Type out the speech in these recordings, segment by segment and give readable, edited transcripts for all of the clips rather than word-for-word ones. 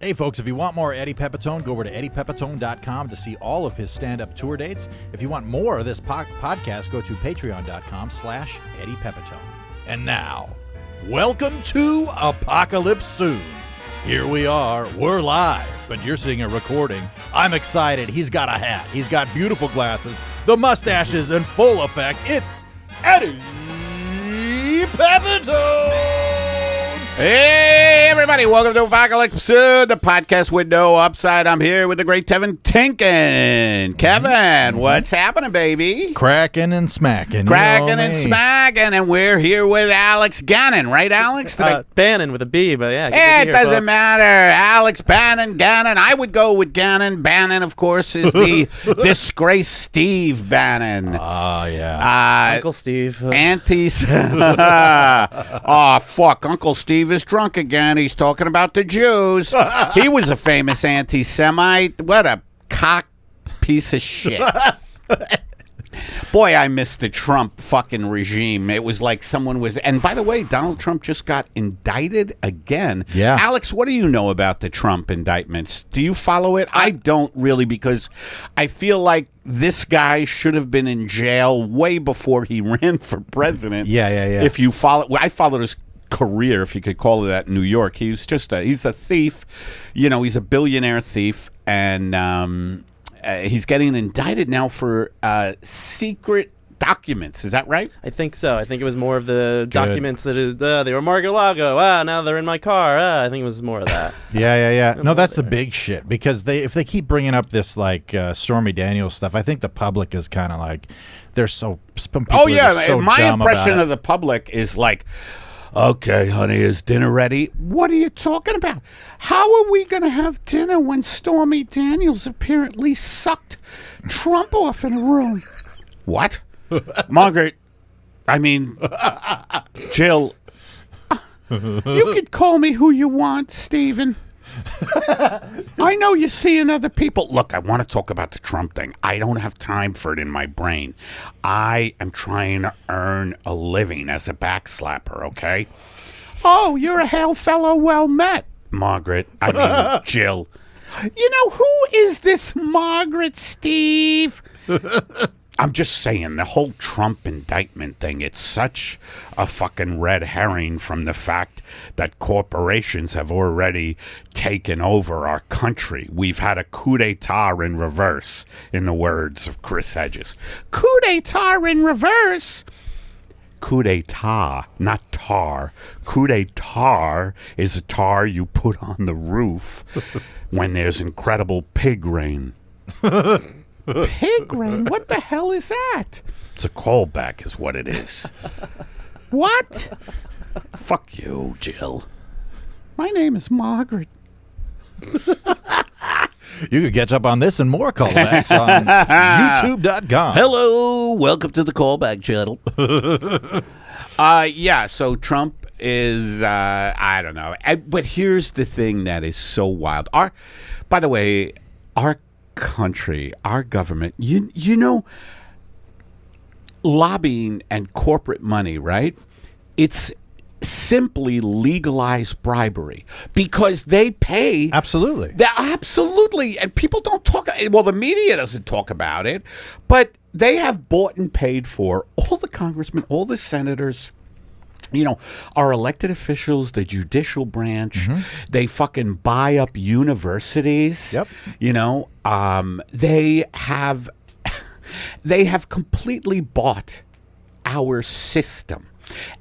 Hey, folks, if you want more Eddie Pepitone, go over to eddiepepitone.com to see all of his stand-up tour dates. If you want more of this podcast, go to patreon.com/Eddie Pepitone. And now, welcome to Apocalypse Soon. Here we are. We're live, but you're seeing a recording. I'm excited. He's got a hat. He's got beautiful glasses. The mustache is in full effect. It's Eddie Pepitone! Hey, everybody. Welcome to Apocalypse Soon, the podcast with no upside. I'm here with the great Tevin Tinkin. Kevin, what's happening, baby? Cracking and smacking. Cracking and smacking. And we're here with Alex Gannon, right, Alex? Bannon with a B, but yeah. It doesn't matter. Alex Bannon, Gannon. I would go with Gannon. Bannon, of course, is the disgraced Steve Bannon. Oh, yeah. Uncle Steve. Aunties. Oh, fuck. Uncle Steve is drunk again. He's talking about the Jews. He was a famous anti-Semite. What a cock piece of shit. Boy, I miss the Trump fucking regime. It was like someone was... And by the way, Donald Trump just got indicted again. Yeah. Alex, what do you know about the Trump indictments? Do you follow it? I don't really, because I feel like this guy should have been in jail way before he ran for president. Yeah. If you follow... I followed his career, if you could call it that, in New York. He was just he's a thief. You know, he's a billionaire thief, and he's getting indicted now for secret documents. Is that right? I think so. I think it was more of the documents that they were Mar-a-Lago. Now they're in my car. I think it was more of that. Yeah. No, that's the big shit, because if they keep bringing up this like Stormy Daniels stuff, I think the public is kind of like, they're so... Oh yeah, so my dumb impression about of the public is like, okay, honey, is dinner ready? What are you talking about? How are we going to have dinner when Stormy Daniels apparently sucked Trump off in a room? What? Margaret, I mean, Jill, you could call me who you want, Stephen. I know you're seeing other people. Look, I want to talk about the Trump thing. I don't have time for it in my brain. I am trying to earn a living as a backslapper, okay? Oh, you're a hail fellow well met, Margaret. I mean, Jill. You know, who is this Margaret, Steve? I'm just saying, the whole Trump indictment thing, it's such a fucking red herring from the fact that corporations have already taken over our country. We've had a coup d'etat in reverse, in the words of Chris Hedges. Coup d'etat in reverse? Coup d'etat, not tar. Coup d'etat is a tar you put on the roof when there's incredible pig rain. Pig rain? What the hell is that? It's a callback is what it is. What? Fuck you, Jill. My name is Margaret. You could catch up on this and more callbacks on youtube.com. Hello, welcome to the callback channel. Yeah, so Trump is, I don't know. But here's the thing that is so wild. By the way, our country, our government, you know, lobbying and corporate money, right? It's simply legalized bribery because they pay. Absolutely. Absolutely. And people don't talk, well, the media doesn't talk about it, but they have bought and paid for all the congressmen, all the senators, you know, our elected officials, the judicial branch. Mm-hmm. They fucking buy up universities. Yep. You know, they have completely bought our system.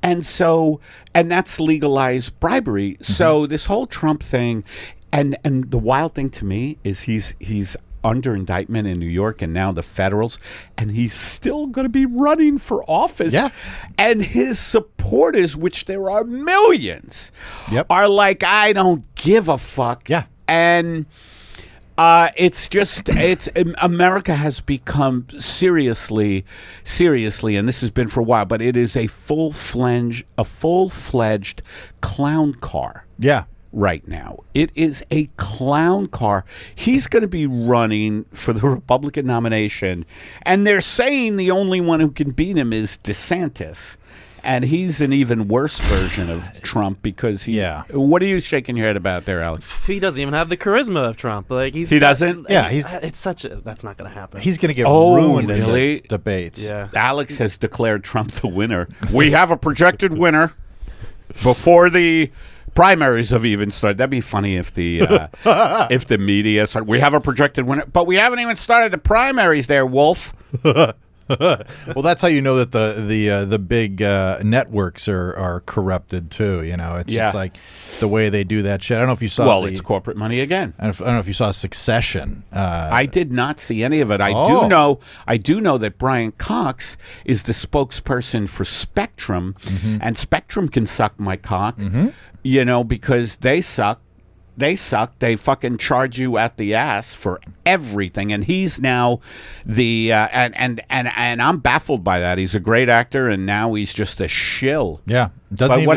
And that's legalized bribery. Mm-hmm. So this whole Trump thing, and the wild thing to me is he's under indictment in New York and now the federals, and he's still going to be running for office. Yeah. And his supporters, which there are millions, are like, I don't give a fuck. Yeah. And America has become seriously, and this has been for a while, but it is a full-fledged clown car. Yeah. Right now. It is a clown car. He's going to be running for the Republican nomination, and they're saying the only one who can beat him is DeSantis. And he's an even worse version of Trump because he. Yeah. What are you shaking your head about there, Alex? He doesn't even have the charisma of Trump. Like He doesn't? Yeah, It's such a. That's not going to happen. He's going to get Oh, ruined in really? the debates. Yeah. Alex has declared Trump the winner. We have a projected winner before the primaries have even started. That'd be funny if the media started. We have a projected winner, but we haven't even started the primaries there, Wolf. Well, that's how you know that the big networks are corrupted too. You know, it's just like the way they do that shit. I don't know if you saw. Well, it's corporate money again. I don't know if you saw Succession. I did not see any of it. I do know that Brian Cox is the spokesperson for Spectrum, and Spectrum can suck my cock. You know, because they suck. They suck. They fucking charge you at the ass for everything, and he's now the and I'm baffled by that. He's a great actor, and now he's just a shill. Yeah. But what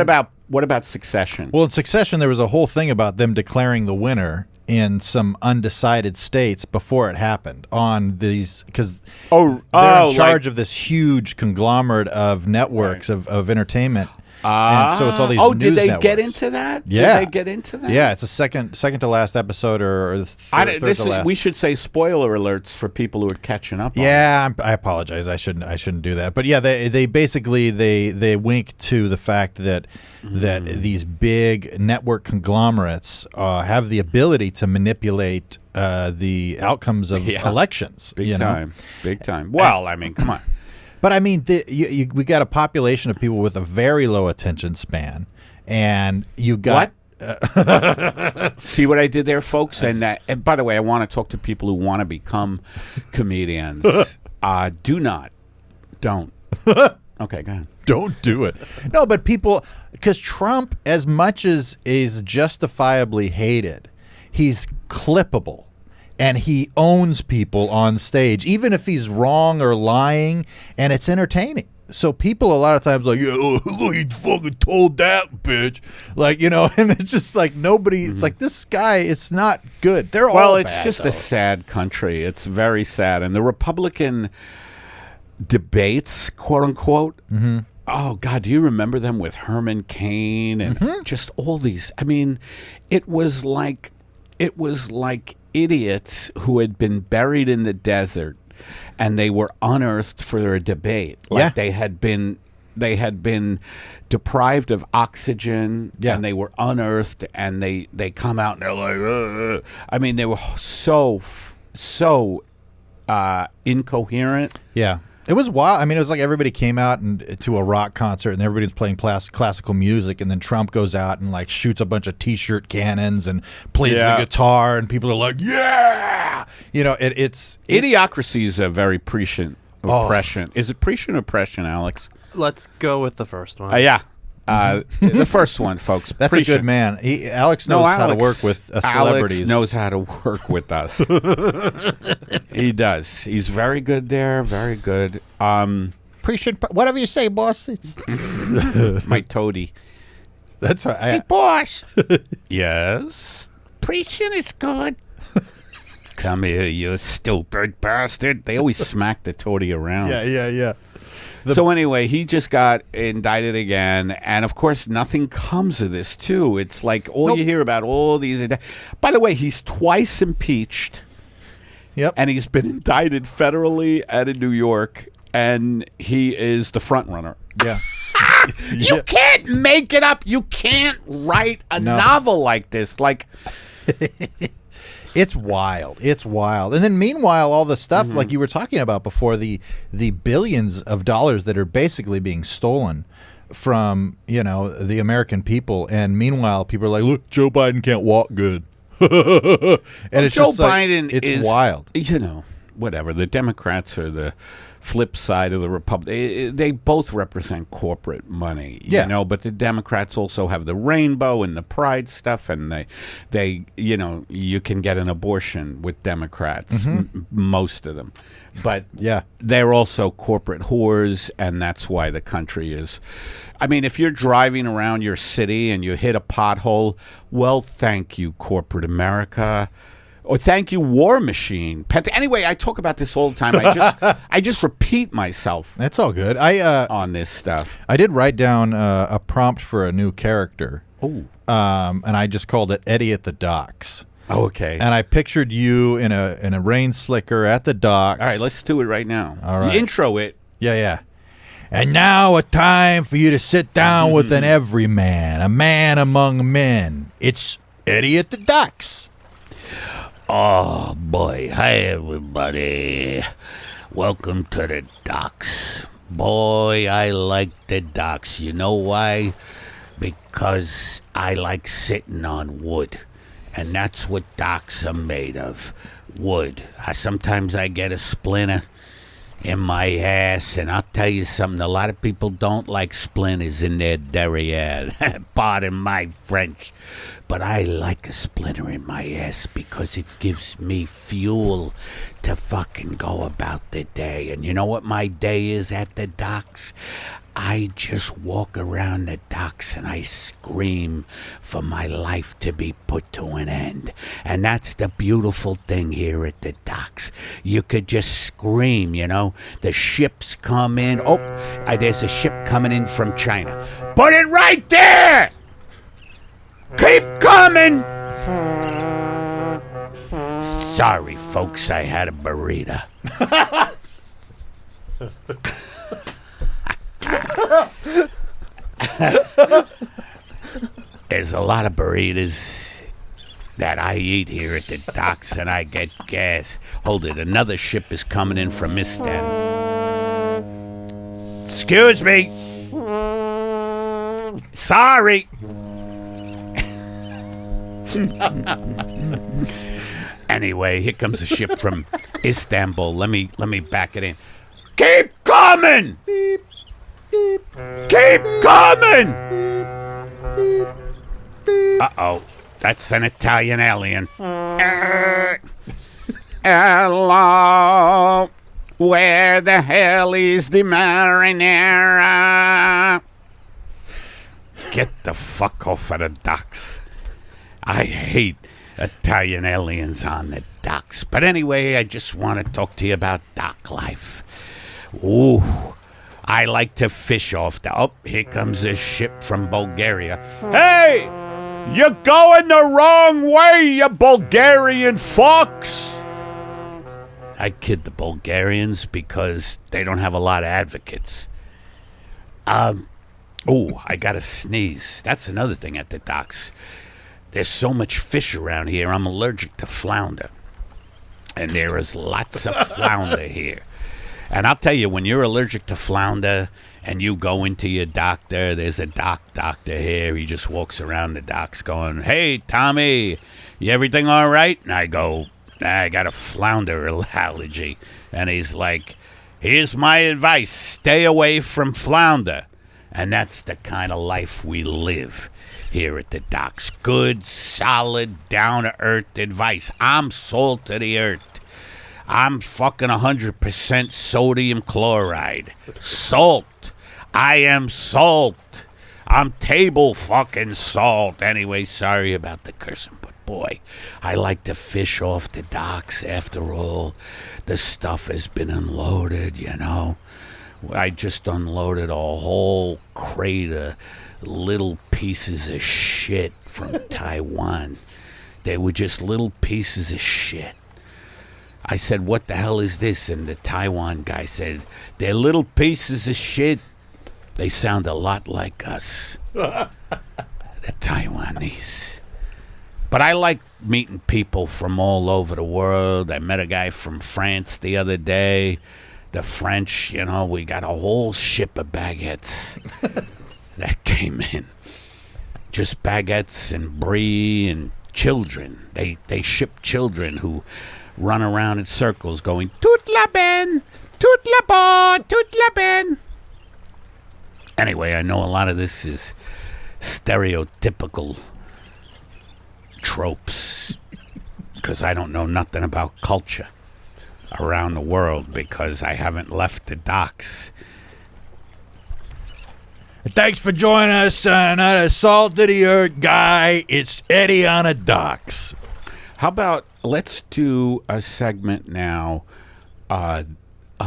about Succession? Well, in Succession, there was a whole thing about them declaring the winner in some undecided states before it happened on these because they're in charge of this huge conglomerate of networks of entertainment. And so it's all these news did they networks. get into that? Yeah. Did they get into that? Yeah, it's a second to last episode or third to last. We should say spoiler alerts for people who are catching up. Yeah, I apologize. I shouldn't do that. But yeah, they basically they wink to the fact that these big network conglomerates have the ability to manipulate the outcomes of elections. Big time. Well, I mean, come on. But I mean, we got a population of people with a very low attention span, and you got See what I did there, folks? And by the way, I want to talk to people who want to become comedians. Don't. Okay, go ahead. Don't do it. No, but people, because Trump, as much as is justifiably hated, he's clippable. And he owns people on stage, even if he's wrong or lying, and it's entertaining. So people a lot of times like, yeah, look, he fucking told that bitch. Like, you know, and it's just like nobody, it's like this guy, it's not good. They're all Well, it's bad, just though. a sad country. It's very sad. And the Republican debates, quote unquote, oh, God, do you remember them with Herman Cain and just all these? I mean, it was like idiots who had been buried in the desert and they were unearthed for a debate. Like they had been deprived of oxygen and they were unearthed and they come out and they're like, ugh. I mean, they were so incoherent. Yeah. It was wild. I mean, it was like everybody came out to a rock concert and everybody was playing classical music, and then Trump goes out and like shoots a bunch of T-shirt cannons and plays the guitar, and people are like, "Yeah!" You know, it's Idiocracy is a very prescient oppression. Is it prescient oppression, Alex? Let's go with the first one. Yeah. The first one, folks. That's prescient. a good man. Alex knows how to work with celebrities. Alex knows how to work with us. He does. He's very good there. Very good. Appreciate whatever you say, boss. It's My toady. that's right. Hey, boss. Yes. Prescient is good. Come here, you stupid bastard. They always smack the toady around. Yeah. So anyway, he just got indicted again, and of course, nothing comes of this, too. It's like you hear about all these. By the way, he's twice impeached. Yep. And he's been indicted federally and in New York, and he is the front runner. Yeah. You can't make it up. You can't write a novel like this. Like. It's wild. It's wild. And then meanwhile, all the stuff like you were talking about before, the billions of dollars that are basically being stolen from, you know, the American people. And meanwhile, people are like, look, Joe Biden can't walk good. And it's Joe just like, Biden it's wild. You know, whatever. The Democrats are the flip side of the Republic. They both represent corporate money, you know, but the Democrats also have the rainbow and the pride stuff, and they you know, you can get an abortion with Democrats, most of them. But they're also corporate whores, and that's why the country is. I mean, if you're driving around your city and you hit a pothole, well, thank you, corporate America. Or thank you, War Machine. Anyway, I talk about this all the time. I just repeat myself That's all good. on this stuff. I did write down a prompt for a new character. Oh. And I just called it Eddie at the Docks. Oh, okay. And I pictured you in a rain slicker at the docks. All right, let's do it right now. All right. Intro it. Yeah. And now a time for you to sit down with an everyman, a man among men. It's Eddie at the Docks. Oh boy, hi everybody. Welcome to the docks. Boy, I like the docks. You know why? Because I like sitting on wood. And that's what docks are made of. Wood. Sometimes I get a splinter in my ass, and I'll tell you something, a lot of people don't like splinters in their derriere. Pardon my French. But I like a splinter in my ass because it gives me fuel to fucking go about the day. And you know what my day is at the docks? I just walk around the docks and I scream for my life to be put to an end. And that's the beautiful thing here at the docks. You could just scream, you know. The ships come in. Oh, there's a ship coming in from China. Put it right there! Keep coming! Sorry, folks, I had a burrito. There's a lot of burritos that I eat here at the docks, and I get gas. Hold it, another ship is coming in from Istanbul. Excuse me. Sorry. Anyway, here comes a ship from Istanbul. Let me back it in. Keep coming! Keep coming! Uh-oh. That's an Italian alien. Hello. Where the hell is the marinera? Get the fuck off of the docks. I hate Italian aliens on the docks. But anyway, I just want to talk to you about dock life. Ooh. I like to fish off the... Oh, here comes a ship from Bulgaria. Hey! You're going the wrong way, you Bulgarian fucks! I kid the Bulgarians because they don't have a lot of advocates. Oh, I gotta sneeze. That's another thing at the docks. There's so much fish around here, I'm allergic to flounder. And there is lots of flounder here. And I'll tell you, when you're allergic to flounder and you go into your doctor, there's a doctor here. He just walks around the docks going, "Hey, Tommy, everything all right?" And I go, "I got a flounder allergy." And he's like, "Here's my advice. Stay away from flounder." And that's the kind of life we live here at the docks. Good, solid, down-to-earth advice. I'm salt of the earth. I'm fucking 100% sodium chloride. Salt. I am salt. I'm table fucking salt. Anyway, sorry about the cursing, but boy, I like to fish off the docks. After all, the stuff has been unloaded, you know. I just unloaded a whole crate of little pieces of shit from Taiwan. They were just little pieces of shit. I said, "What the hell is this?" And the Taiwan guy said, "They're little pieces of shit. They sound a lot like us." The Taiwanese. But I like meeting people from all over the world. I met a guy from France the other day. The French, you know, we got a whole ship of baguettes that came in. Just baguettes and brie and children. They ship children who run around in circles going, "Toute la ben, toute la bon, toute la ben." Anyway, I know a lot of this is stereotypical tropes because I don't know nothing about culture around the world because I haven't left the docks. Thanks for joining us on Salt of the Earth Guy. It's Eddie on the Docks. How about let's do a segment now, a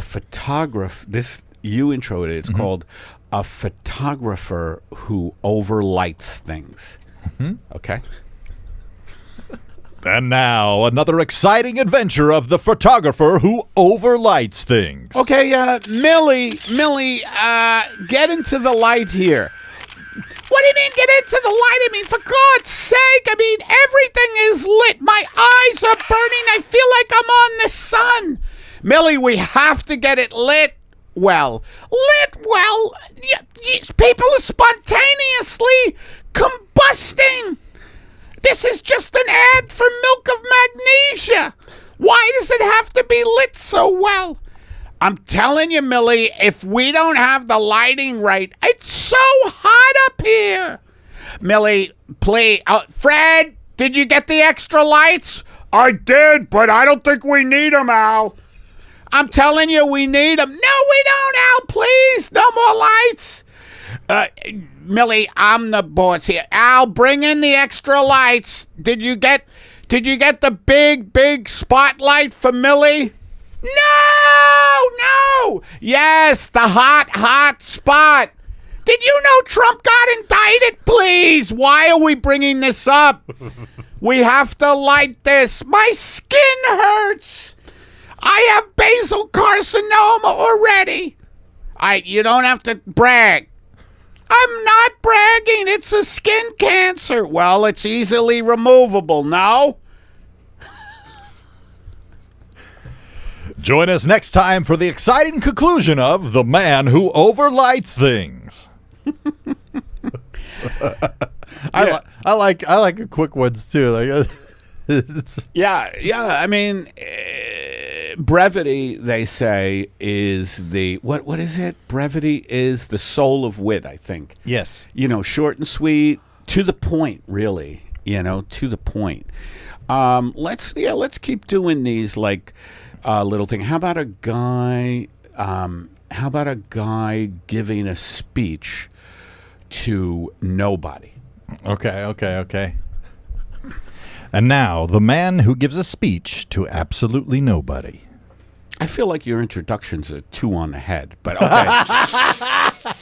photographer. This you introed it. It's called a photographer who overlights things. Okay. And now, another exciting adventure of the photographer who overlights things. Okay, Millie, get into the light here. What do you mean get into the light? I mean, for God's sake, I mean, everything is lit. My eyes are burning. I feel like I'm on the sun. Millie, we have to get it lit well. Lit well? People are spontaneously combusting. This is just an ad for Milk of Magnesia. Why does it have to be lit so well? I'm telling you, Millie, if we don't have the lighting right, it's so hot up here. Millie, please. Fred, did you get the extra lights? I did, but I don't think we need them, Al. I'm telling you, we need them. No, we don't, Al, please. No more lights. Millie, I'm the boss here. Al, bring in the extra lights. Did you get the big spotlight for Millie? No. Yes, the hot spot. Did you know Trump got indicted? Please, why are we bringing this up? We have to light this. My skin hurts. I have basal carcinoma already. You don't have to brag. I'm not bragging. It's a skin cancer. Well, it's easily removable, no? Join us next time for the exciting conclusion of The Man Who Overlights Things. I like the quick ones too. Like, yeah. I mean, brevity, they say, is the what is it? Brevity is the soul of wit, I think. yes. Short and sweet, to the point, really. To the point. Let's keep doing these like little thing. How about a guy giving a speech to nobody? Okay. And now, the man who gives a speech to absolutely nobody. I feel like your introductions are too on the head, but okay.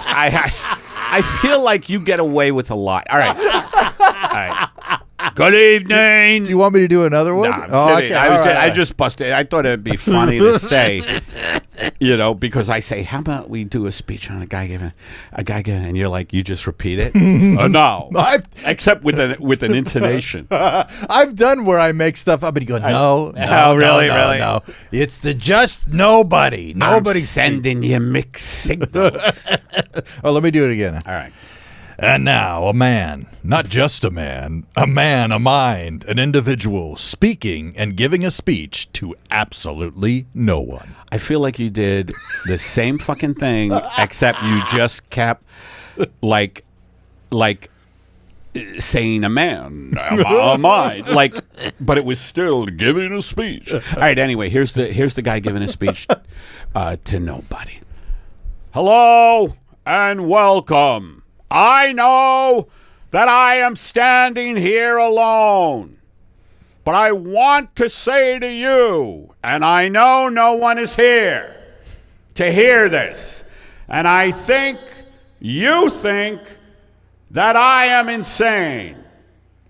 I feel like you get away with a lot. All right. Good evening. Do you want me to do another one? Nah, I'm kidding. I just busted. I thought it'd be funny to say, because I say, how about we do a speech on a guy giving, and you're like, you just repeat it? No, except with an intonation. I've done where I make stuff up and you go, no, really? It's the just nobody. Nobody's sending you mixed signals. Oh, let me do it again. All right. And now, a man, not just a man, a mind, an individual, speaking and giving a speech to absolutely no one. I feel like you did the same fucking thing, except you just kept, like saying a man, a mind, but it was still giving a speech. All right, anyway, here's the guy giving a speech to nobody. Hello and welcome. I know that I am standing here alone, but I want to say to you, and I know no one is here to hear this, and I think you think that I am insane,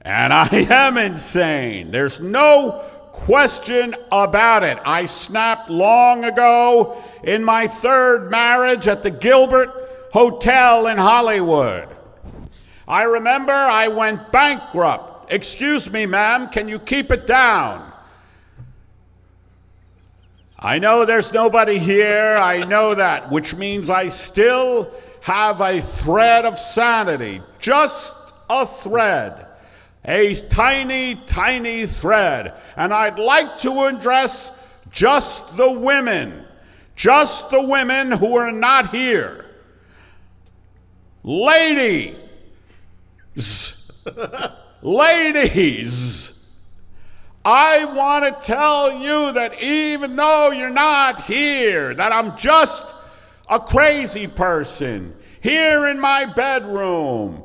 and I am insane. There's no question about it. I snapped long ago in my third marriage at the Gilbert Hotel in Hollywood. I remember I went bankrupt. Excuse me, ma'am, can you keep it down? I know there's nobody here. I know that, which means I still have a thread of sanity. Just a thread. A tiny, tiny thread. And I'd like to address just the women who are not here. Ladies, I want to tell you that even though you're not here, that I'm just a crazy person here in my bedroom,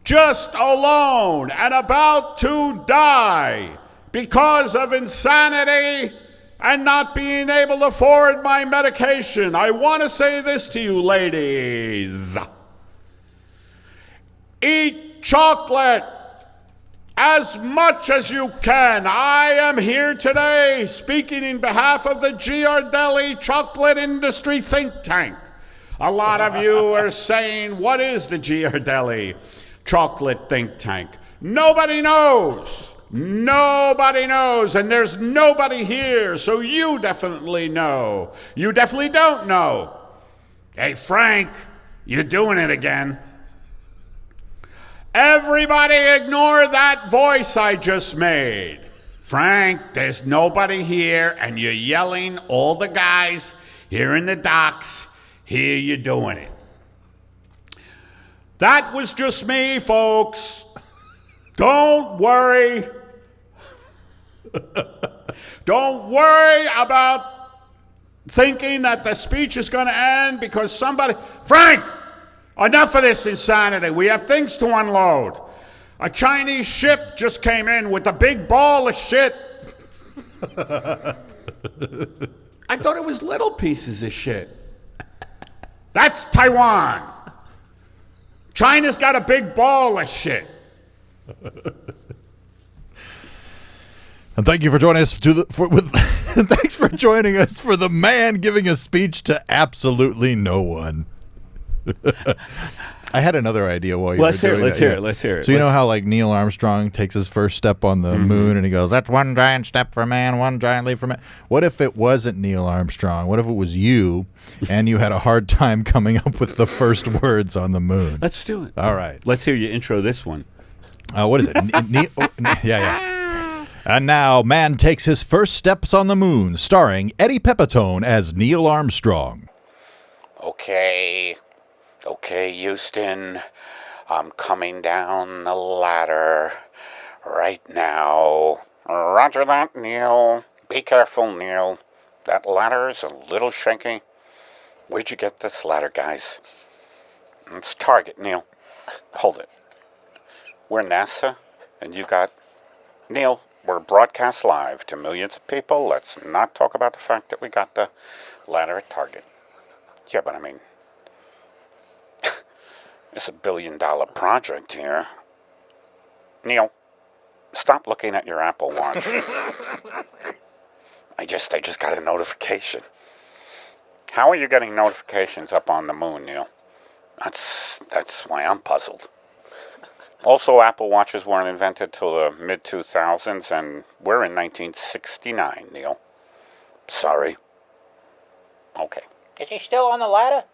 just alone and about to die. because of insanity and not being able to afford my medication. I want to say this to you, ladies. Eat chocolate as much as you can. I am here today speaking in behalf of the Ghirardelli Chocolate Industry Think Tank. A lot of you are saying, what is the Ghirardelli Chocolate Think Tank? Nobody knows. Nobody knows, and there's nobody here, so you definitely know. You definitely don't know. Hey, Frank, you're doing it again. Everybody ignore that voice I just made. Frank, there's nobody here, and you're yelling. All the guys here in the docks hear you doing it. That was just me, folks. Don't worry. Don't worry about thinking that the speech is going to end because somebody... Frank! Enough of this insanity. We have things to unload. A Chinese ship just came in with a big ball of shit. I thought it was little pieces of shit. That's Taiwan. China's got a big ball of shit. And thank you for joining us thanks for joining us for the man giving a speech to absolutely no one. I had another idea while you were doing that. Let's hear it. So you know how like Neil Armstrong takes his first step on the moon and he goes, "That's one giant step for man, one giant leap for man." What if it wasn't Neil Armstrong? What if it was you and you had a hard time coming up with the first words on the moon? Let's do it. All right. Let's hear you intro this one. What is it? Yeah. And now, man takes his first steps on the moon, starring Eddie Pepitone as Neil Armstrong. Okay, Houston, I'm coming down the ladder right now. Roger that, Neil. Be careful, Neil. That ladder is a little shaky. Where'd you get this ladder, guys? It's Target, Neil. Hold it. We're NASA, and you got... Neil, we're broadcast live to millions of people. Let's not talk about the fact that we got the ladder at Target. Yeah, but I mean... It's $1 billion project here. Neil, stop looking at your Apple Watch. I just got a notification. How are you getting notifications up on the moon, Neil? That's why I'm puzzled. Also, Apple Watches weren't invented till the mid-2000s, and we're in 1969, Neil. Sorry. Okay. Is he still on the ladder?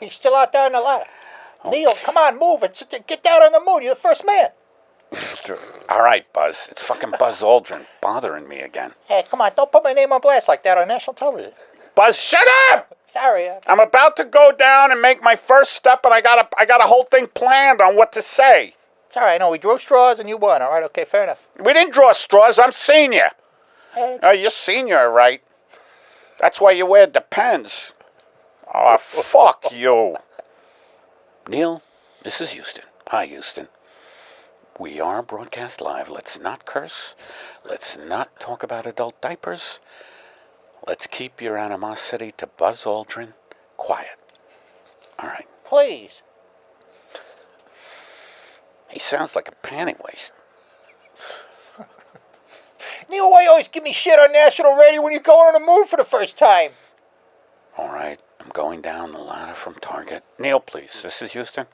He's still out there on the ladder. Okay. Neil, come on, move it. Get down on the moon. You're the first man. All right, Buzz. It's fucking Buzz Aldrin bothering me again. Hey, come on. Don't put my name on blast like that on national television. Buzz, shut up! Sorry. I'm about to go down and make my first step, and I got a whole thing planned on what to say. Sorry, I know. We drew straws and you won. All right, okay, fair enough. We didn't draw straws. I'm senior. Hey, You're senior, right? That's why you wear Depends. Oh, fuck you. Neil, this is Houston. Hi, Houston. We are broadcast live. Let's not curse. Let's not talk about adult diapers. Let's keep your animosity to Buzz Aldrin quiet. All right. please. He sounds like a panty waist. Neil, why you always give me shit on national radio when you're going on the moon for the first time? All right, I'm going down the ladder from Target. Neil, please, this is Houston.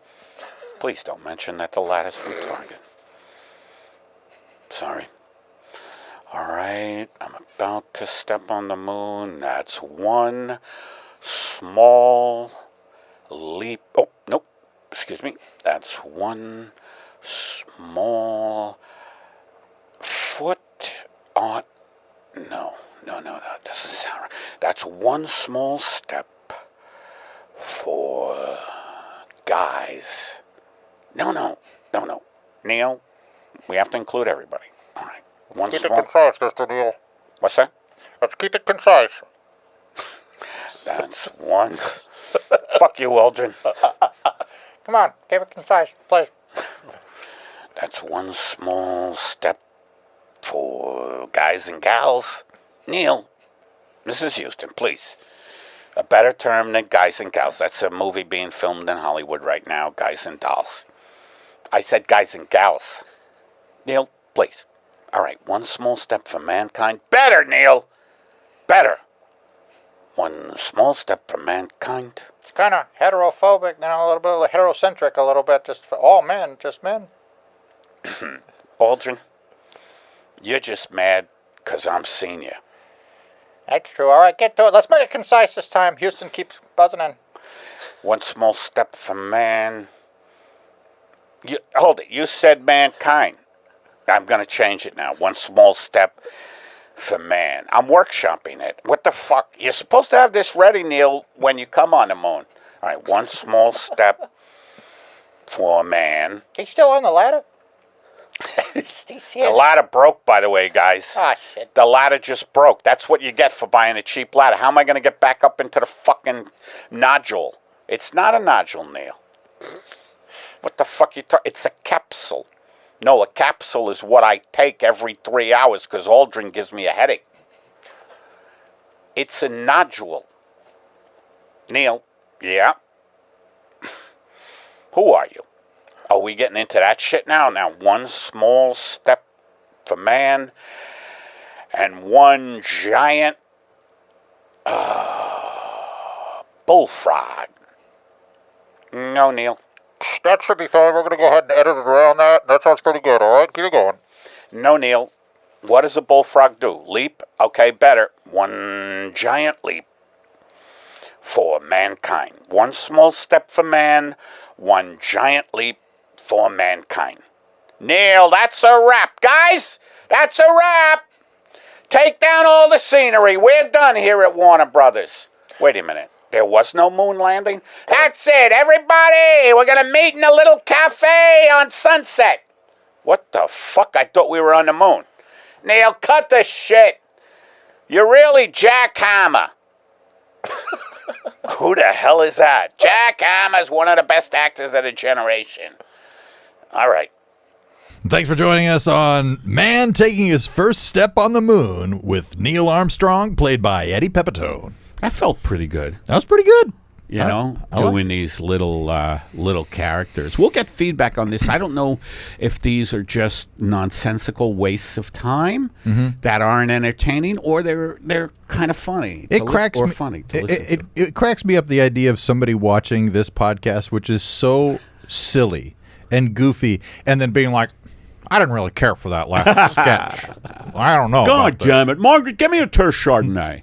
Please don't mention that the ladder's from Target. Sorry. All right, I'm about to step on the moon. That's one small leap. Oh, nope. Excuse me. That's one small foot on... No, that doesn't sound right. That's one small step for guys. No. Neil, we have to include everybody. All right. Keep it concise, Mr. Neil. What's that? Let's keep it concise. That's one. Fuck you, Aldrin. Come on, keep it concise, please. That's one small step for guys and gals. Neil, Mrs. Houston, please. A better term than guys and gals. That's a movie being filmed in Hollywood right now, Guys and Dolls. I said guys and gals. Neil, please. All right, one small step for mankind. Better, Neil. Better. One small step for mankind. It's kind of heterophobic, a little bit heterocentric, a little bit, just for all men, just men. Aldrin, you're just mad because I'm senior. That's true. All right, get to it. Let's make it concise this time. Houston keeps buzzing in. One small step for man. Hold it. You said mankind. I'm going to change it now. One small step for man. I'm workshopping it. What the fuck? You're supposed to have this ready, Neil, when you come on the moon. All right, one small step for man. He's still on the ladder? The ladder broke, by the way, guys. Ah, shit. The ladder just broke. That's what you get for buying a cheap ladder. How am I going to get back up into the fucking nodule? It's not a nodule, Neil. What the fuck you talking? It's a capsule. No, a capsule is what I take every 3 hours because Aldrin gives me a headache. It's a nodule. Neil, yeah? Who are you? Are we getting into that shit now? Now, one small step for man and one giant bullfrog. No, Neil. That should be fine. We're going to go ahead and edit it around that. That sounds pretty good, all right? Keep it going. No, Neil. What does a bullfrog do? Leap? Okay, better. One giant leap for mankind. One small step for man, one giant leap for mankind. Neil, that's a wrap. Guys, that's a wrap. Take down all the scenery. We're done here at Warner Brothers. Wait a minute. There was no moon landing? That's it, everybody. We're going to meet in a little cafe on Sunset. What the fuck? I thought we were on the moon. Neil, cut the shit. You're really Jack Hammer. Who the hell is that? Jack Hammer's one of the best actors of the generation. All right. Thanks for joining us on Man Taking His First Step on the Moon with Neil Armstrong, played by Eddie Pepitone. That felt pretty good. That was pretty good. You know, doing these little characters. We'll get feedback on this. I don't know if these are just nonsensical wastes of time that aren't entertaining, or they're kind of funny. It cracks me up, the idea of somebody watching this podcast, which is so silly and goofy, and then being like, I didn't really care for that last sketch. I don't know. God damn it. Margaret, give me a Terre Chardonnay.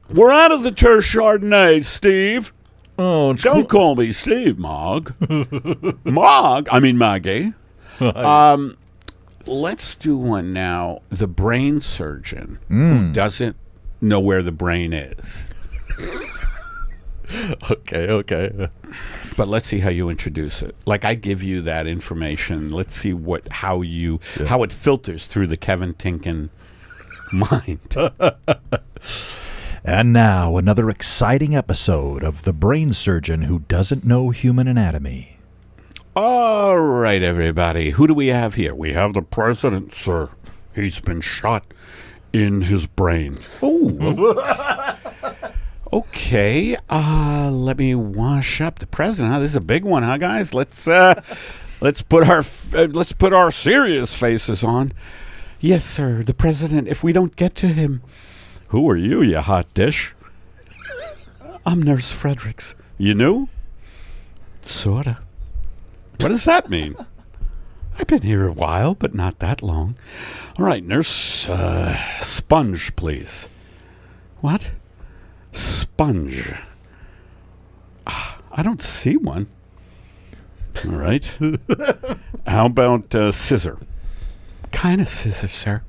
We're out of the Terre Chardonnay, Steve. Oh, don't call me Steve, Mog. Maggie. Let's do one now. The brain surgeon who doesn't know where the brain is. Okay. But let's see how you introduce it. Like, I give you that information. Let's see how it filters through the Kevin Tinkin mind. And now, another exciting episode of The Brain Surgeon Who Doesn't Know Human Anatomy. All right, everybody. Who do we have here? We have the president, sir. He's been shot in his brain. Oh. Okay. Let me wash up the president. This is a big one, huh, guys? Let's put our serious faces on. Yes, sir. The president. If we don't get to him. Who are you, you hot dish? I'm Nurse Fredericks. You knew? Sorta. What does that mean? I've been here a while, but not that long. All right, Nurse, sponge, please. What? Sponge. I don't see one. All right. How about scissor? Kind of scissor, sir.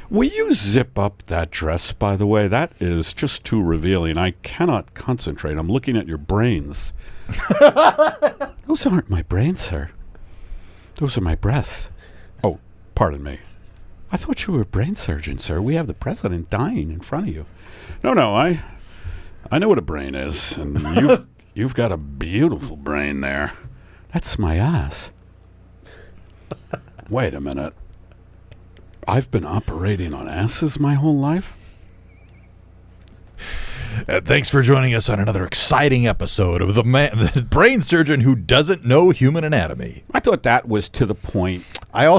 Will you zip up that dress, by the way? That is just too revealing. I cannot concentrate. I'm looking at your brains. Those aren't my brains, sir. Those are my breasts. Oh, pardon me. I thought you were a brain surgeon, sir. We have the president dying in front of you. No, I know what a brain is, and you've got a beautiful brain there. That's my ass. Wait a minute. I've been operating on asses my whole life. Thanks for joining us on another exciting episode of the brain surgeon who doesn't know human anatomy. I thought that was to the point. I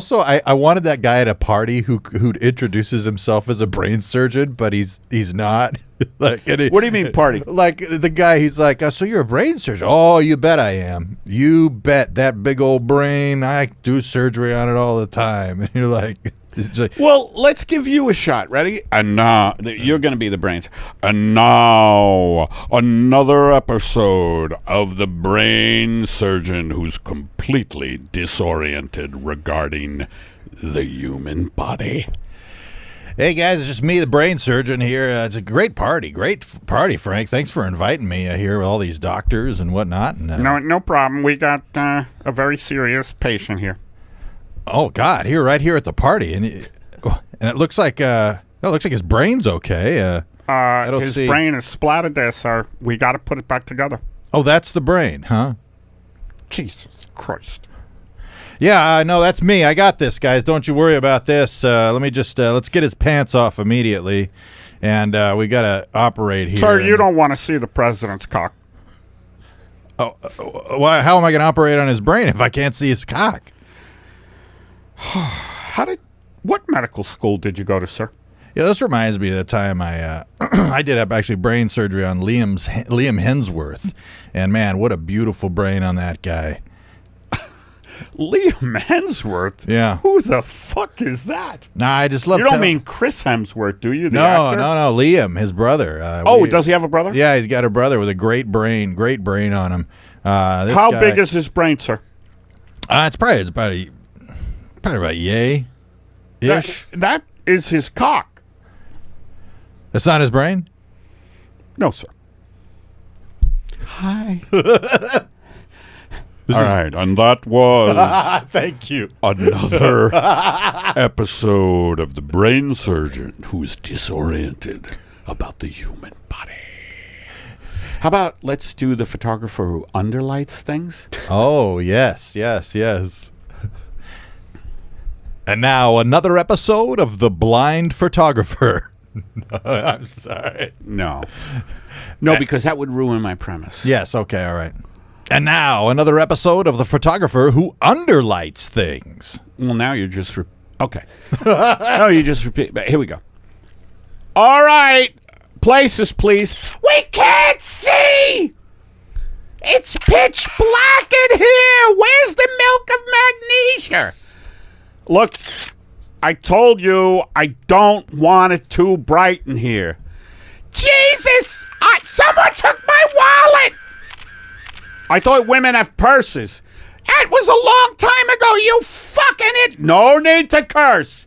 wanted that guy at a party who introduces himself as a brain surgeon, but he's not. What do you mean party? Like the guy, he's like, so you're a brain surgeon? Oh, you bet I am. You bet. That big old brain, I do surgery on it all the time. And you're like... Well, let's give you a shot. Ready? And now, you're going to be the brains. And now, another episode of the brain surgeon who's completely disoriented regarding the human body. Hey guys, it's just me, the brain surgeon here. It's a great party, Frank. Thanks for inviting me here with all these doctors and whatnot. And, No problem. We got a very serious patient here. Oh God, right here at the party, and it looks like his brain's okay. His brain is splattered there, sir. We got to put it back together. Oh, that's the brain, huh? Jesus Christ. Yeah, no, that's me. I got this, guys. Don't you worry about this. Let me just let's get his pants off immediately, and we gotta operate here. Sir, you don't want to see the president's cock. Oh, why? How am I gonna operate on his brain if I can't see his cock? What medical school did you go to, sir? Yeah, this reminds me of the time I I did have actually brain surgery on Liam Hemsworth, and man, what a beautiful brain on that guy. Liam Hemsworth? Yeah. Who the fuck is that? Nah, I just love. You don't mean Chris Hemsworth, do you? The no, actor? no, Liam, his brother. Does he have a brother? Yeah, he's got a brother with a great brain on him. How big is his brain, sir? It's probably about yay-ish. That is his cock. That's not his brain? No, sir. Hi. All right, and that was thank you. Another episode of the brain surgeon who's disoriented about the human body. How about let's do the photographer who underlights things? Oh, yes. And now another episode of The Blind Photographer. No, I'm sorry. No, because that would ruin my premise. Yes, okay, all right. And now another episode of The Photographer Who Underlights Things. Well, now you're just... okay. No, you just repeat. But here we go. All right. Places, please. We can't see! It's pitch black in here. Where's the milk of magnesia? Look, I told you I don't want it too bright in here. Jesus! Someone took my wallet! I thought women have purses. That was a long time ago, you fucking it. No need to curse.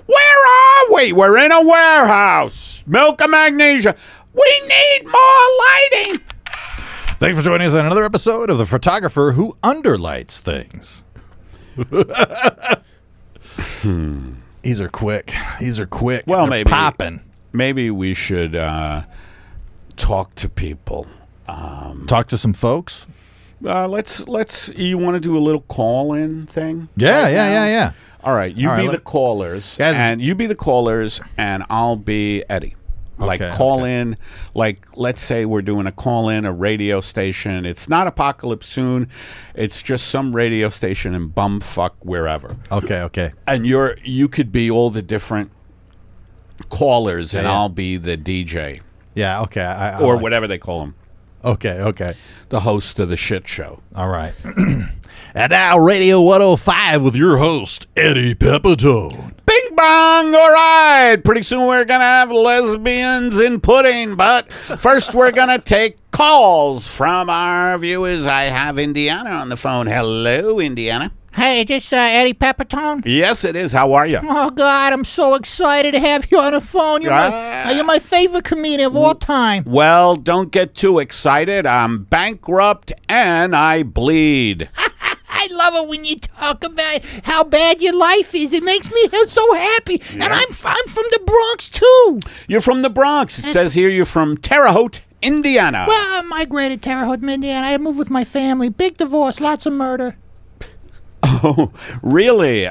Where are we? We're in a warehouse. Milk of magnesia. We need more lighting. Thanks for joining us on another episode of The Photographer Who Underlights Things. These are quick. Well, They're maybe popping. Maybe we should talk to people. Talk to some folks. Let's. You want to do a little call-in thing? Yeah. All right, you be the callers, Guys, and you be the callers, and I'll be Eddie. Like call in, like let's say we're doing a call in, a radio station. It's not Apocalypse Soon. It's just some radio station in bumfuck wherever. Okay. And you could be all the different callers, and Yeah. I'll be the DJ. Yeah, okay. I Or like whatever they call him. Okay. The host of the shit show. All right. And now Radio 105 with your host, Eddie Pepitone. Bing bong, all right. Pretty soon we're going to have lesbians in pudding, but first we're going to take calls from our viewers. I have Indiana on the phone. Hello, Indiana. Hey, is this Eddie Pepitone? Yes, it is. How are you? Oh, God, I'm so excited to have you on the phone. You're my favorite comedian of all time. Well, don't get too excited. I'm bankrupt and I bleed. I love it when you talk about how bad your life is. It makes me so happy. Yeah. And I'm from the Bronx, too. You're from the Bronx. It says here you're from Terre Haute, Indiana. Well, I migrated to Terre Haute, Indiana. I moved with my family. Big divorce, lots of murder. Oh, really?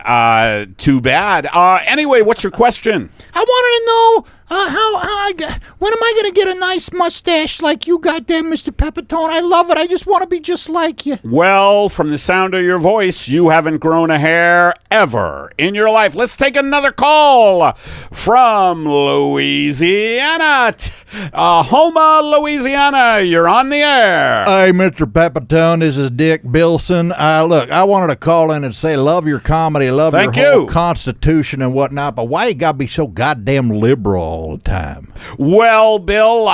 Too bad. Anyway, what's your question? I wanted to know when am I going to get a nice mustache like you got there, Mr. Pepitone? I love it. I just want to be just like you. Well, from the sound of your voice, you haven't grown a hair ever in your life. Let's take another call from Louisiana. Houma, Louisiana, you're on the air. Hey, Mr. Pepitone, this is Dick Bilson. Look, I wanted to call in and say love your comedy, love Thank your whole you. Constitution and whatnot, but why you got to be so goddamn liberal all the time? Well, Bill,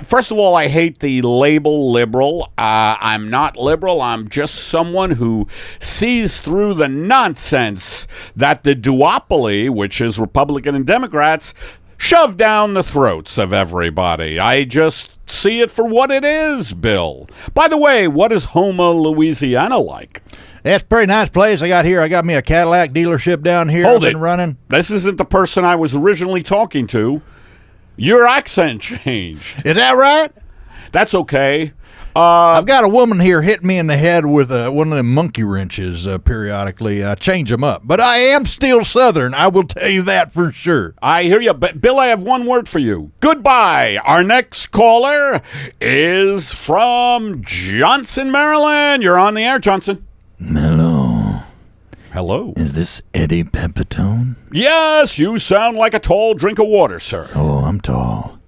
first of all, I hate the label liberal. I'm not liberal. I'm just someone who sees through the nonsense that the duopoly, which is Republican and Democrats, shove down the throats of everybody. I just see it for what it is, Bill. By the way, what is Houma, Louisiana like? That's a pretty nice place I got here. I got me a Cadillac dealership down here. Hold I've it. been running. This isn't the person I was originally talking to. Your accent changed. Is that right? That's okay. I've got a woman here hitting me in the head with one of them monkey wrenches periodically. I change them up. But I am still Southern. I will tell you that for sure. I hear you, but Bill, I have one word for you. Goodbye. Our next caller is from Johnson, Maryland. You're on the air, Johnson. Hello. Hello. Is this Eddie Pepitone? Yes, you sound like a tall drink of water, sir. Oh, I'm tall.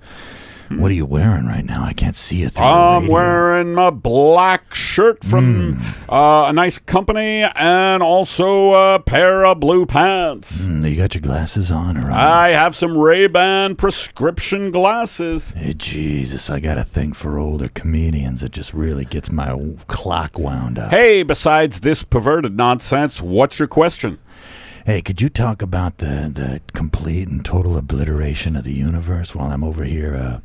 What are you wearing right now? I can't see you through the I'm radio. wearing a black shirt from a nice company and also a pair of blue pants. You got your glasses on, or I have some Ray-Ban prescription glasses. Hey, Jesus, I got a thing for older comedians that just really gets my clock wound up. Hey, besides this perverted nonsense, what's your question? Hey, could you talk about the complete and total obliteration of the universe while I'm over here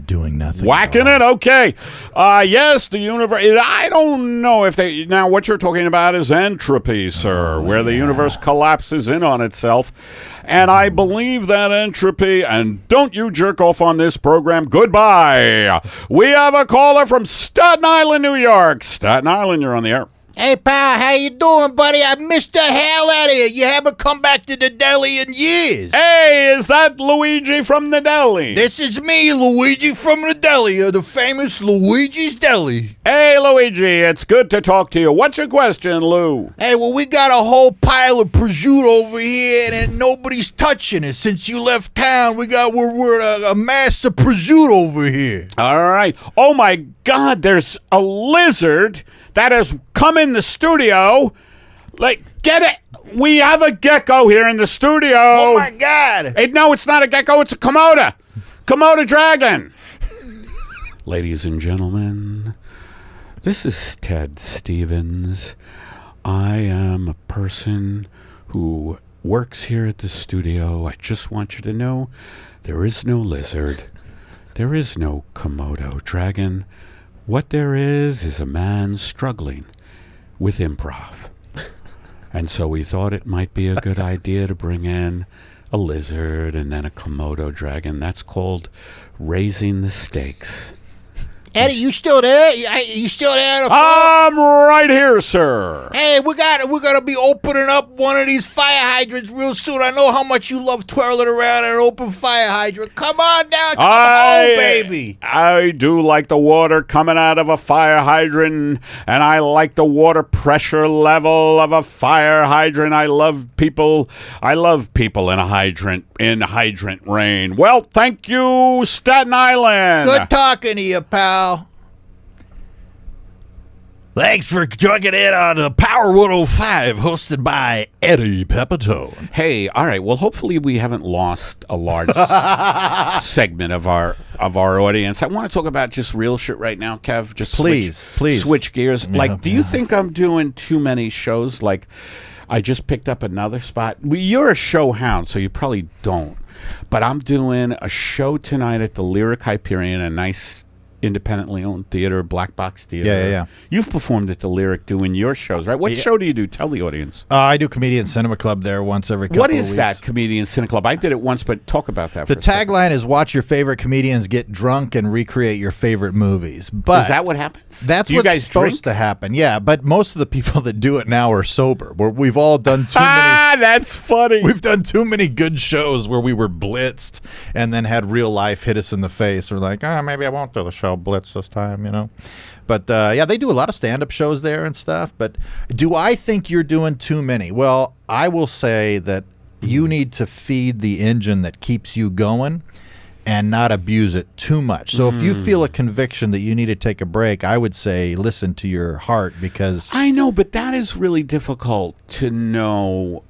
doing nothing? Whacking it? Okay. Yes, the universe. I don't know if they. Now, what you're talking about is entropy, sir, where the universe collapses in on itself. And I believe that entropy, and don't you jerk off on this program. Goodbye. We have a caller from Staten Island, New York. Staten Island, you're on the air. Hey, pal, how you doing, buddy? I missed the hell out of you. You haven't come back to the deli in years. Hey, is that Luigi from the deli? This is me, Luigi from the deli, the famous Luigi's Deli. Hey, Luigi, it's good to talk to you. What's your question, Lou? Hey, well, we got a whole pile of prosciutto over here, and nobody's touching it. Since you left town, we're a mass of prosciutto over here. All right. Oh, my God, there's a lizard that has come in the studio. Like, get it? We have a gecko here in the studio. Oh, my God. Hey, no, it's not a gecko. It's a Komodo. Komodo dragon. Ladies and gentlemen, this is Ted Stevens. I am a person who works here at the studio. I just want you to know there is no lizard. There is no Komodo dragon. What there is a man struggling with improv. And so we thought it might be a good idea to bring in a lizard and then a Komodo dragon. That's called raising the stakes. Eddie, you still there? You still there? I'm right here, sir. Hey, we're gonna be opening up one of these fire hydrants real soon. I know how much you love twirling around an open fire hydrant. Come on down, come home, baby. I do like the water coming out of a fire hydrant, and I like the water pressure level of a fire hydrant. I love people in a hydrant, in hydrant rain. Well, thank you, Staten Island. Good talking to you, pal. Thanks for joining in on Power 105, hosted by Eddie Pepitone. Hey, all right. Well, hopefully we haven't lost a large segment of our audience. I want to talk about just real shit right now, Kev. Just Please. switch gears. Yeah, Like, do you think I'm doing too many shows? Like, I just picked up another spot. You're a show hound, so you probably don't. But I'm doing a show tonight at the Lyric Hyperion, a nice independently owned theater, black box theater. Yeah. You've performed at the Lyric doing your shows, right? What show do you do? Tell the audience. I do Comedian Cinema Club there once every couple of weeks. What is that, Comedian Cinema Club? I did it once, but talk about that. The tagline is "Watch your favorite comedians get drunk and recreate your favorite movies." But is that what happens? That's do you what's guys supposed to happen. Yeah, but most of the people that do it now are sober. We've all done too many. That's funny. We've done too many good shows where we were blitzed and then had real life hit us in the face. We're like, maybe I won't do the show blitz this time, you know. But yeah, they do a lot of stand-up shows there and stuff. But do I think you're doing too many? Well, I will say that you need to feed the engine that keeps you going and not abuse it too much. So if you feel a conviction that you need to take a break, I would say listen to your heart, because I know, but that is really difficult to know.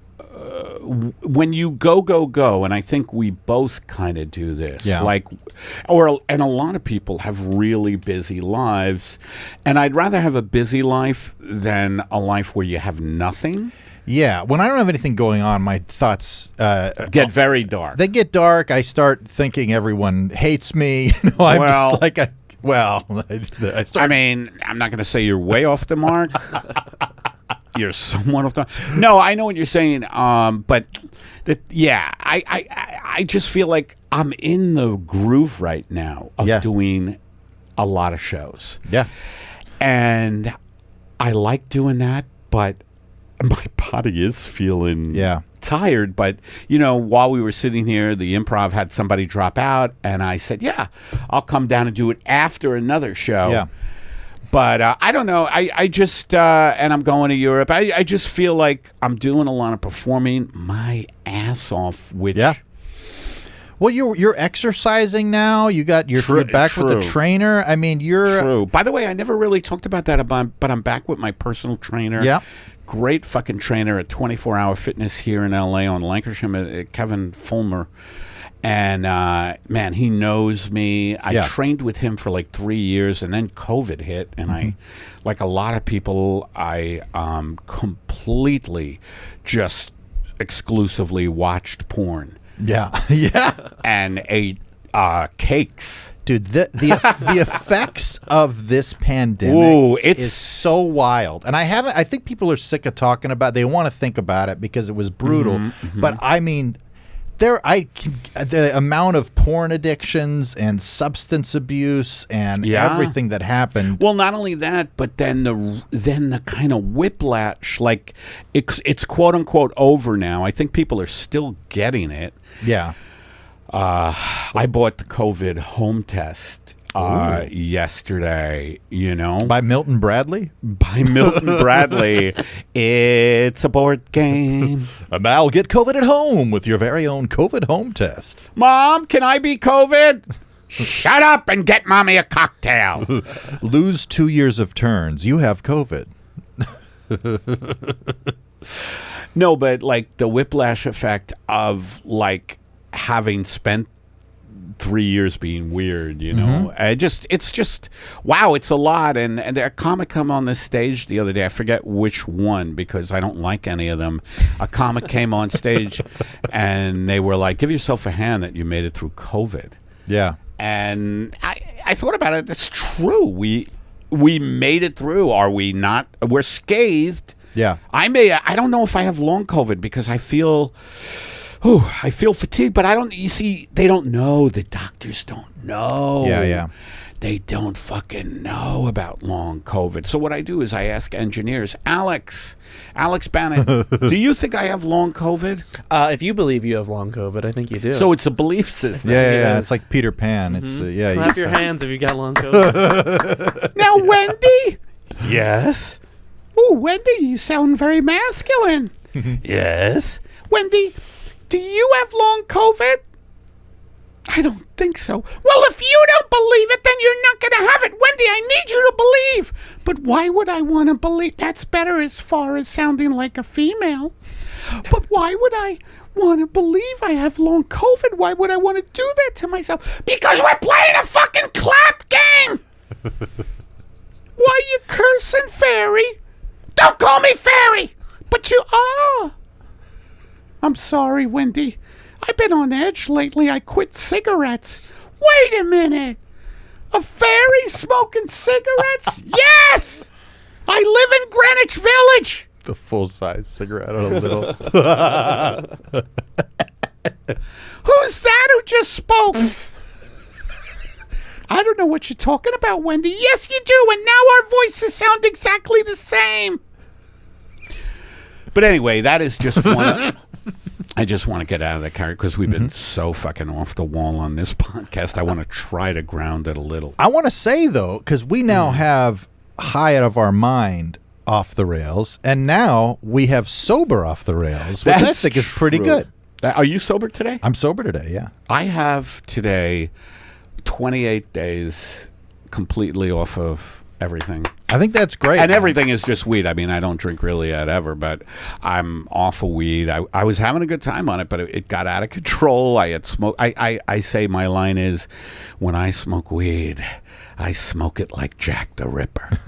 When you go, and I think we both kind of do this. Yeah. And a lot of people have really busy lives, and I'd rather have a busy life than a life where you have nothing. yeah, when I don't have anything going on, my thoughts Get very dark. they get dark. I start thinking everyone hates me. You know, I'm Well- just like, I start. I mean, I'm not going to say you're way off the mark. You're somewhat off the. No, I know what you're saying. But I just feel like I'm in the groove right now of Yeah. doing a lot of shows, Yeah. and I like doing that. But my body is feeling tired. But while we were sitting here, the Improv had somebody drop out, and I said, "Yeah, I'll come down and do it after another show." Yeah. But I don't know. I just and I'm going to Europe. I just feel like I'm doing a lot of performing my ass off. Which Well, you're exercising now. You're back with the True. trainer. I mean, you're true. By the way, I never really talked about that. But I'm back with my personal trainer. Yeah. Great fucking trainer at 24 Hour Fitness here in L.A. on Lancashire, Kevin Fulmer. And, man, he knows me. I trained with him for like 3 years, and then COVID hit. And I, like a lot of people, I completely just exclusively watched porn yeah. and ate cakes. Dude, the effects of this pandemic is so wild. And I think people are sick of talking about it. They want to think about it because it was brutal. But I mean, the amount of porn addictions and substance abuse and everything that happened. Well, not only that, but then the kind of whiplash, like it's quote unquote over now. I think people are still getting it. Yeah. I bought the COVID home test yesterday, By Milton Bradley? by Milton Bradley. It's a board game. And now get COVID at home with your very own COVID home test. Mom, can I be COVID? Shut up and get mommy a cocktail. Lose 2 years of turns. You have COVID. No, but like the whiplash effect of like having spent 3 years being weird, it's just wow, it's a lot. And a comic come on this stage the other day. I forget which one because I don't like any of them. A comic came on stage and they were like, "Give yourself a hand that you made it through COVID." Yeah. And I thought about it. That's true. We made it through. Are we not? We're scathed. Yeah. I don't know if I have long COVID because I feel fatigued, but I don't. You see, they don't know. The doctors don't know. Yeah. They don't fucking know about long COVID. So what I do is I ask engineers, Alex Bannon, do you think I have long COVID? If you believe you have long COVID, I think you do. So it's a belief system. Yeah. Yes. It's like Peter Pan. It's Clap your hands if you got long COVID. Now, Wendy. Yes. Oh, Wendy, you sound very masculine. Yes. Wendy, do you have long COVID? I don't think so. Well, if you don't believe it, then you're not going to have it. Wendy, I need you to believe. But why would I want to believe? That's better as far as sounding like a female. But why would I want to believe I have long COVID? Why would I want to do that to myself? Because we're playing a fucking clap game. Why you cursing, fairy? Don't call me fairy. But you are. I'm sorry, Wendy. I've been on edge lately. I quit cigarettes. Wait a minute. A fairy smoking cigarettes? Yes! I live in Greenwich Village. The full-size cigarette on a little. Who's that who just spoke? I don't know what you're talking about, Wendy. Yes, you do, and now our voices sound exactly the same. But anyway, that is just one. I just want to get out of the character because we've been so fucking off the wall on this podcast. I want to try to ground it a little. I want to say, though, because we now have high out of our mind off the rails, and now we have sober off the rails, which I think is pretty true. good. Are you sober today? I'm sober today, yeah. I have today 28 days completely off of everything. I think that's great. And everything is just weed. I mean, I don't drink really at ever, but I'm off of weed. I was having a good time on it, but it got out of control. I had smoked. I say my line is, when I smoke weed, I smoke it like Jack the Ripper.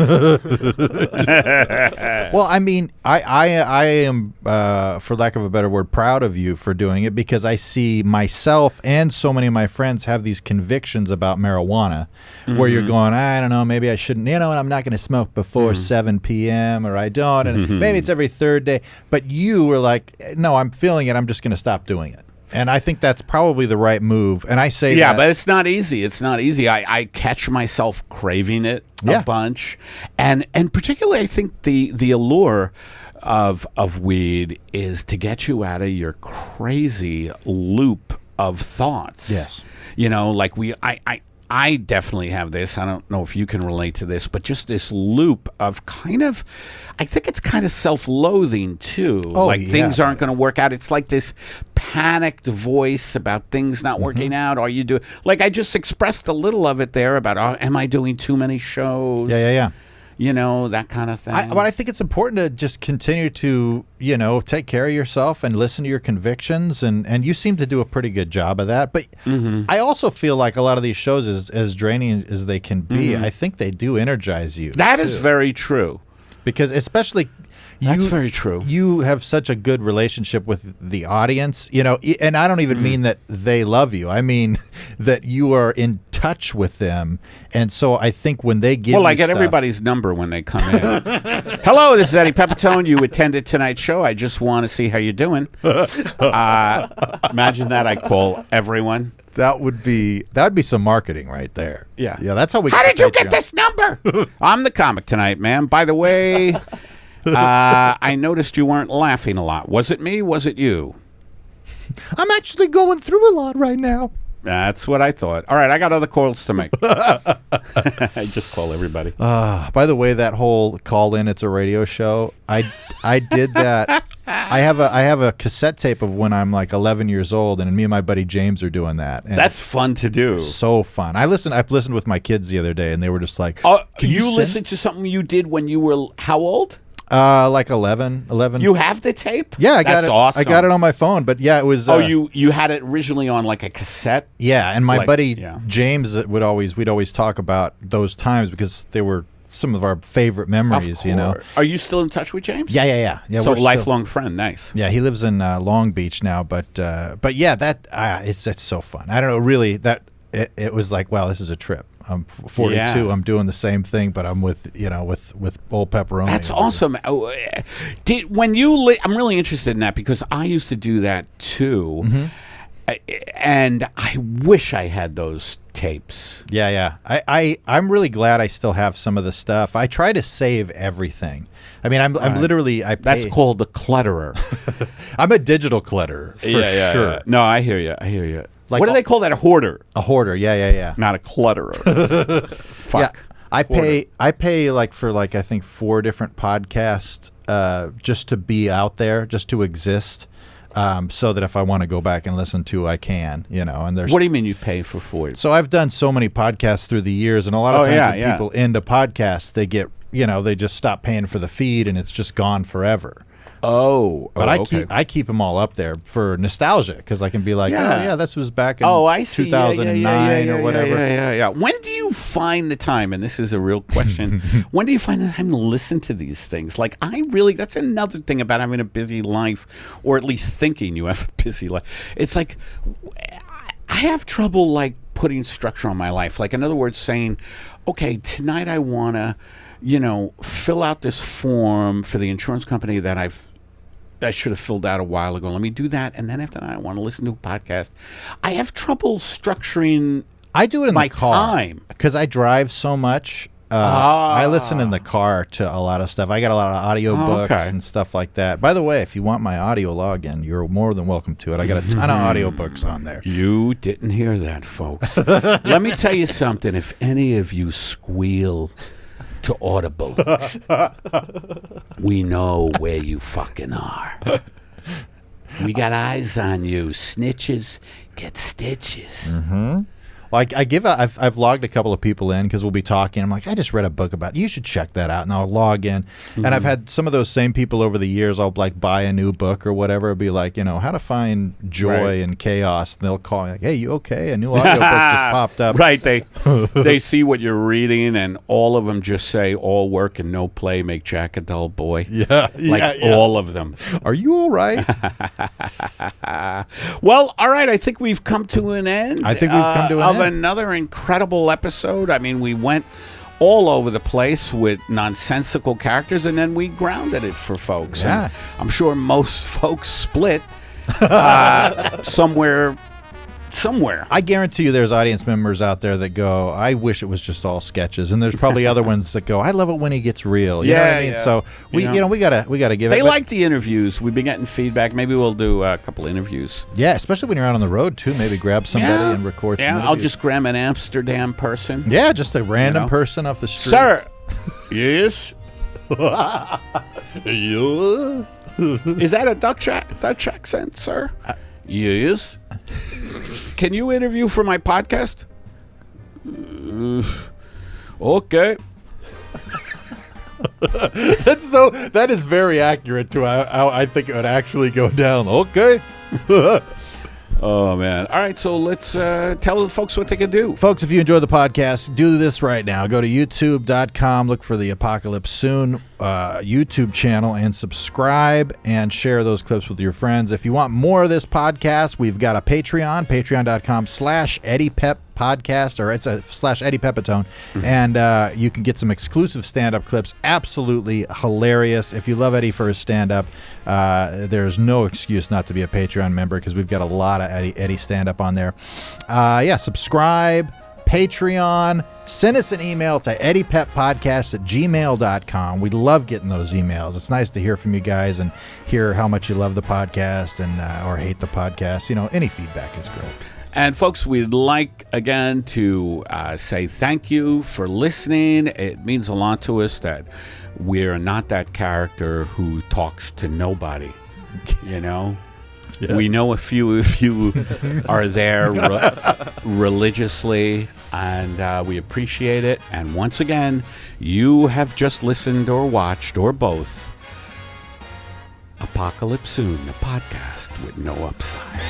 Well, I mean, I am, for lack of a better word, proud of you for doing it because I see myself and so many of my friends have these convictions about marijuana where you're going, I don't know, maybe I shouldn't, and I'm not going to smoke before 7 p.m. or I don't, and maybe it's every third day. But you were like, no, I'm feeling it. I'm just going to stop doing it. And I think that's probably the right move. And I say yeah, that, but it's not easy. It's not easy. I catch myself craving it a bunch. And particularly I think the allure of weed is to get you out of your crazy loop of thoughts. Yes. Like I definitely have this. I don't know if you can relate to this, but just this loop of kind of, I think it's kind of self-loathing too. Oh, like yeah. things aren't going to work out. It's like this panicked voice about things not working out. Are you doing, like I just expressed a little of it there about, am I doing too many shows? Yeah. That kind of thing. But I think it's important to just continue to, take care of yourself and listen to your convictions. And you seem to do a pretty good job of that. But I also feel like a lot of these shows, as draining as they can be, I think they do energize you. That is very true. Because especially... That's very true. You have such a good relationship with the audience, and I don't even mean that they love you. I mean that you are in touch with them. And so I think when they give I get everybody's number when they come in. Hello, this is Eddie Pepitone. You attended tonight's show. I just want to see how you're doing. Imagine that. I call everyone. That would be some marketing right there. Yeah. Yeah, that's how we How did you get this number? I'm the comic tonight, man. By the way... I noticed you weren't laughing a lot. Was it me? Was it you? I'm actually going through a lot right now. That's what I thought. All right, I got other calls to make. I just call everybody. By the way, that whole call in, it's a radio show. I did that. I have a cassette tape of when I'm like 11 years old, and me and my buddy James are doing that. And that's fun to do. So fun. I listened with my kids the other day, and they were just like, "Can you listen to something you did when you were how old?" Like 11. You have the tape? Yeah, I got That's it. Awesome. I got it on my phone, but yeah, it was. You had it originally on like a cassette? Yeah, and my buddy James we'd always talk about those times because they were some of our favorite memories. Are you still in touch with James? Yeah. So lifelong friend. Nice. Yeah, he lives in Long Beach now, but yeah, that it's so fun. I don't know, really that it was like, wow, this is a trip. I'm 42. Yeah. I'm doing the same thing, but I'm with old Pepperoni. That's awesome. I'm really interested in that because I used to do that too, and I wish I had those tapes. Yeah. I'm really glad I still have some of the stuff. I try to save everything. I mean, I'm literally. That's called the clutterer. I'm a digital clutterer for sure. Yeah. No, I hear you. Like, what do they call that? A hoarder. A hoarder. Yeah. Not a clutterer. Fuck. Yeah. I pay like for I think 4 different podcasts just to be out there, just to exist. So that if I want to go back and listen to, I can, and there's. What do you mean you pay for 4? So I've done so many podcasts through the years, and a lot of times when people into podcasts, they get, they just stop paying for the feed, and it's just gone forever. But I keep them all up there for nostalgia because I can be like, this was back in 2009 or whatever. Yeah. When do you find the time? And this is a real question. When do you find the time to listen to these things? Like that's another thing about having a busy life, or at least thinking you have a busy life. It's like I have trouble like putting structure on my life. Like, in other words, saying, okay, tonight I want to, fill out this form for the insurance company that I should have filled out a while ago. Let me do that. And then after that, I want to listen to a podcast. I have trouble structuring I do it in my the car time. because I drive so much. I listen in the car to a lot of stuff. I got a lot of audio books and stuff like that. By the way, if you want my audio login, you're more than welcome to it. I got a ton of audio books on there. You didn't hear that, folks. Let me tell you something. If any of you squeal to Audible, we know where you fucking are. We got eyes on you. Snitches get stitches. Well, I've logged a couple of people in because we'll be talking. I'm like, I just read a book about it. You should check that out. And I'll log in. And I've had some of those same people over the years. I'll like buy a new book or whatever. It'll be like, how to find joy in chaos. And they'll call me like, hey, you okay? A new audio book just popped up. Right. They see what you're reading, and all of them just say, all work and no play make Jack a dull boy. Yeah. All of them. Are you all right? Well, all right. I think we've come to an end. I think we've come to an end. Another incredible episode. I mean, we went all over the place with nonsensical characters, and then we grounded it for folks. Yeah. And I'm sure most folks split somewhere. I guarantee you there's audience members out there that go, I wish it was just all sketches. And there's probably other ones that go, I love it when he gets real. You know what I mean? Yeah. So we gotta give it. They like the interviews. We've been getting feedback. Maybe we'll do a couple interviews. Yeah, especially when you're out on the road too. Maybe grab somebody and record some I'll interviews. just grab an Amsterdam person. Yeah, just a random person off the street. Sir. Yes. Yes. Is that a Dutch accent, sir? Yes. Can you interview for my podcast? Okay. That is very accurate to how I think it would actually go down. Okay. Oh, man. All right, so let's tell the folks what they can do. Folks, if you enjoy the podcast, do this right now. Go to youtube.com, look for the Apocalypse Soon YouTube channel, and subscribe and share those clips with your friends. If you want more of this podcast, we've got a Patreon, patreon.com/Eddie Pep podcast, or it's a /Eddie Pepitone, and you can get some exclusive stand-up clips. Absolutely hilarious. If you love Eddie for his stand-up, there's no excuse not to be a Patreon member because we've got a lot of Eddie stand-up on there. Subscribe, Patreon, send us an email to eddiepeppodcast@gmail.com. We love getting those emails. It's nice to hear from you guys and hear how much you love the podcast and or hate the podcast. Any feedback is great. And folks, we'd like, again, to say thank you for listening. It means a lot to us that we're not that character who talks to nobody, Yes. We know a few of you are there religiously, and we appreciate it. And once again, you have just listened or watched, or both, Apocalypse Soon, the podcast with no upside.